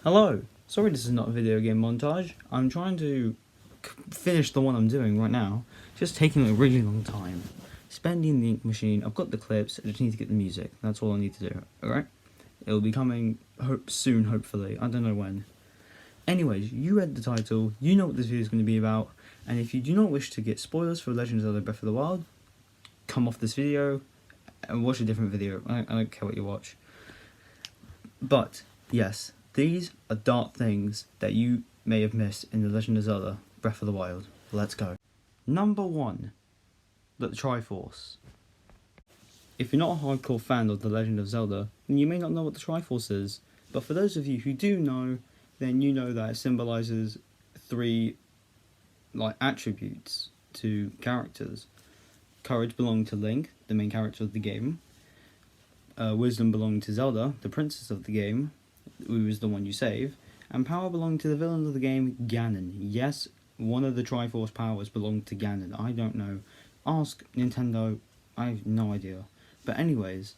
Hello! Sorry this is not a video game montage. I'm trying to finish the one I'm doing right now. Just taking a really long time. Spending the ink machine. I've got the clips, I just need to get the music. That's all I need to do, alright? It'll be coming soon, hopefully. I don't know when. Anyways, you read the title, you know what this video is going to be about, and if you do not wish to get spoilers for Legend of Zelda Breath of the Wild, come off this video and watch a different video. I don't care what you watch. But, yes. These are dark things that you may have missed in The Legend of Zelda Breath of the Wild. Let's go. Number 1. The Triforce. If you're not a hardcore fan of The Legend of Zelda, then you may not know what the Triforce is. But for those of you who do know, then you know that it symbolises 3 attributes to characters. Courage belonged to Link, the main character of the game. Wisdom belonged to Zelda, the princess of the game, who is the one you save, and power belonged to the villain of the game, Ganon. Yes, one of the Triforce powers belonged to Ganon. I don't know. Ask Nintendo. I have no idea. But anyways,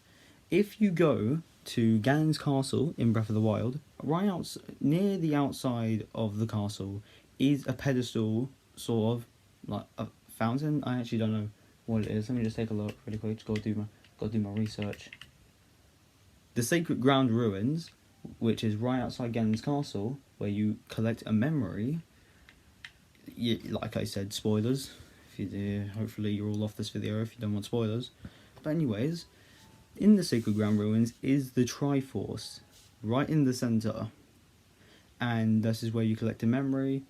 if you go to Ganon's castle in Breath of the Wild, right near the outside of the castle is a pedestal, sort of like a fountain. I actually don't know what it is. Let me just take a look really quick. Just gotta do my research. The Sacred Ground Ruins, which is right outside Ganon's castle, where you collect a memory. Like I said, spoilers. If you do, hopefully you're all off this video if you don't want spoilers. But anyways, in the Sacred Ground Ruins is the Triforce, right in the center. And this is where you collect a memory.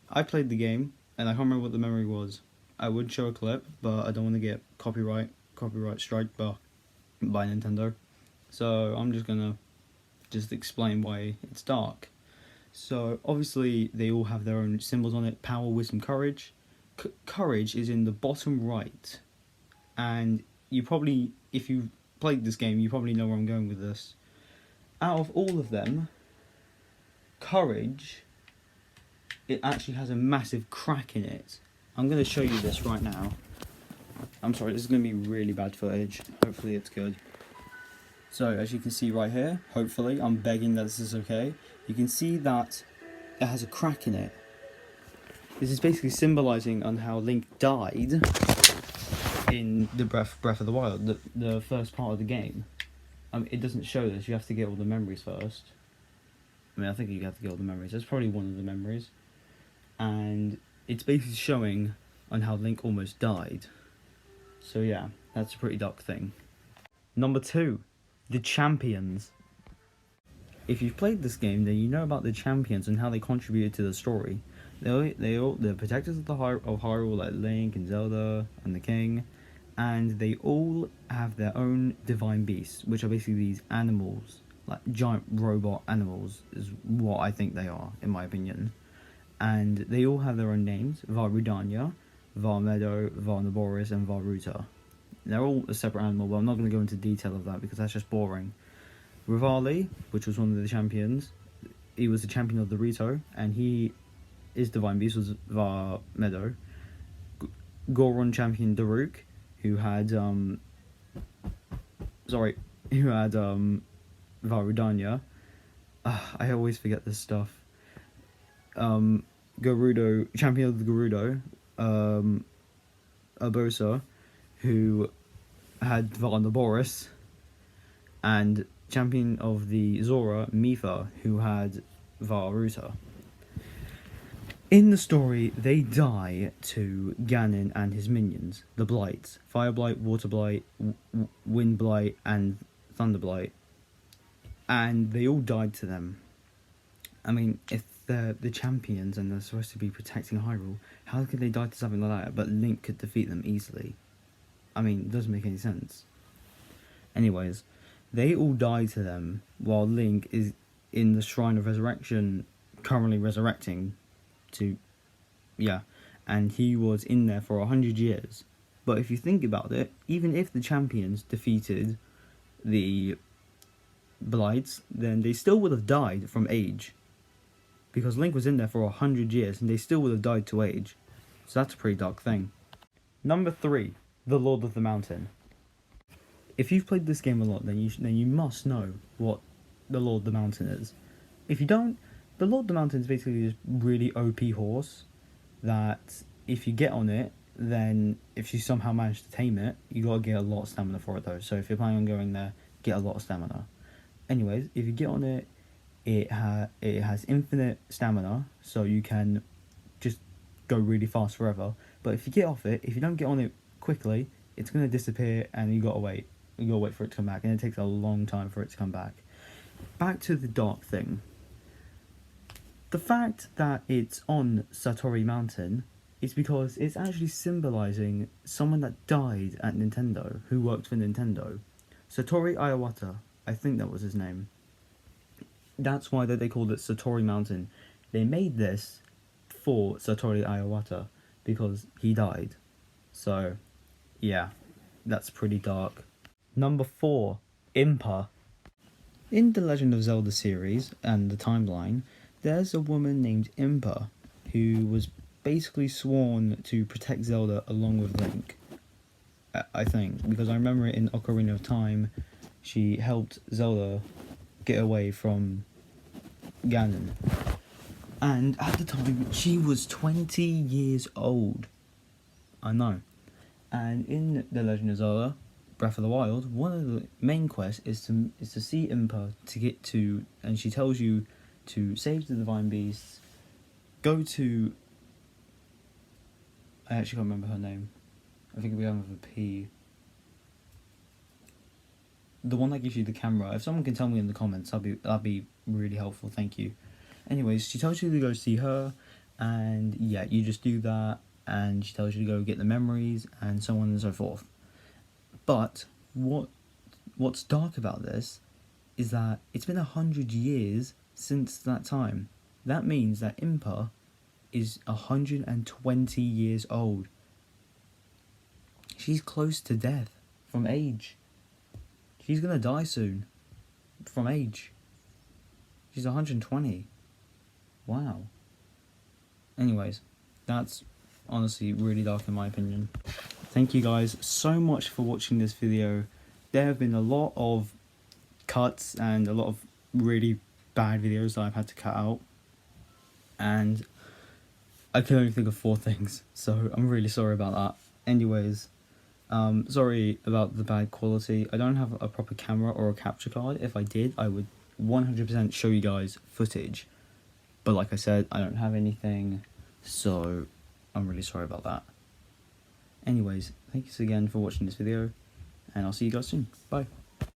I played the game, and I can't remember what the memory was. I would show a clip, but I don't want to get copyright strike by Nintendo. So I'm just gonna explain why it's dark. So obviously they all have their own symbols on it: power, wisdom, courage. Courage is in the bottom right, and you probably, if you played this game, you probably know where I'm going with this. Out of all of them, courage, it actually has a massive crack in it. I'm going to show you this right now. I'm sorry, this is going to be really bad footage. Hopefully it's good. So, as you can see right here, hopefully, I'm begging that this is okay, you can see that it has a crack in it. This is basically symbolising on how Link died in the Breath of the Wild, the first part of the game. It doesn't show this, you have to get all the memories first. I think you have to get all the memories, that's probably one of the memories. And it's basically showing on how Link almost died. So yeah, that's a pretty dark thing. Number 2. The champions. If you've played this game, then you know about the champions and how they contributed to the story. They're protectors of Hyrule, like Link and Zelda and the King, and they all have their own divine beasts, which are basically these animals, like giant robot animals, is what I think they are, in my opinion. And they all have their own names: Vah Rudania, Vah Meadow, Vah Naboris, and Vah Ruta. They're all a separate animal, but I'm not going to go into detail of that because that's just boring. Rivali, which was one of the champions, he was the champion of the Rito, and his divine beast was Vah Meadow. Goron champion Daruk, who had Vah Rudania. I always forget this stuff. Gerudo, champion of the Gerudo, Urbosa, who had Vah Naboris, and champion of the Zora, Mipha, who had Vah Ruta. In the story, they die to Ganon and his minions, the Blights: Fire Blight, Water Blight, Wind Blight, and Thunder Blight. And they all died to them. If they're the champions and they're supposed to be protecting Hyrule, how could they die to something like that? But Link could defeat them easily. It doesn't make any sense. Anyways, they all die to them while Link is in the Shrine of Resurrection, currently resurrecting and he was in there for 100 years. But if you think about it, even if the champions defeated the Blights, then they still would have died from age. Because Link was in there for 100 years and they still would have died to age. So that's a pretty dark thing. Number 3. The Lord of the Mountain. If you've played this game a lot, then you must know what the Lord of the Mountain is. if you don't, the Lord of the Mountain is basically this really OP horse that if you get on it, then if you somehow manage to tame it, you gotta get a lot of stamina for it though. So if you're planning on going there, get a lot of stamina. Anyways, if you get on it, it has infinite stamina, so you can just go really fast forever. But if you get off it, if you don't get on it quickly, it's gonna disappear, and you gotta wait. You gotta wait for it to come back, and it takes a long time for it to come back. Back to the dark thing. The fact that it's on Satori Mountain is because it's actually symbolizing someone that died at Nintendo, who worked for Nintendo. Satoru Iwata, I think that was his name. That's why they called it Satori Mountain. They made this for Satoru Iwata because he died. So, yeah, that's pretty dark. Number 4, Impa. In the Legend of Zelda series and the timeline, there's a woman named Impa who was basically sworn to protect Zelda along with Link. I think, because I remember in Ocarina of Time, she helped Zelda get away from Ganon. And at the time, she was 20 years old. I know. And in The Legend of Zelda Breath of the Wild, one of the main quests is to see Impa to get to, and she tells you to save the divine beasts, go to, I actually can't remember her name, I think it began with a P, the one that gives you the camera. If someone can tell me in the comments, that'd be really helpful, thank you. Anyways, she tells you to go see her, and yeah, you just do that, and she tells you to go get the memories, and so on and so forth. But what's dark about this is that it's been 100 years since that time. That means that Impa is 120 years old. She's close to death from age. She's gonna die soon from age. She's 120. Wow. Anyways, that's honestly really dark in my opinion. Thank you guys so much for watching this video. There have been a lot of cuts and a lot of really bad videos that I've had to cut out, and I can only think of 4 things, so I'm really sorry about that. Anyways, sorry about the bad quality. I don't have a proper camera or a capture card. If I did, I would 100% show you guys footage, but like I said, I don't have anything, so I'm really sorry about that. Anyways, thanks again for watching this video, and I'll see you guys soon. Bye.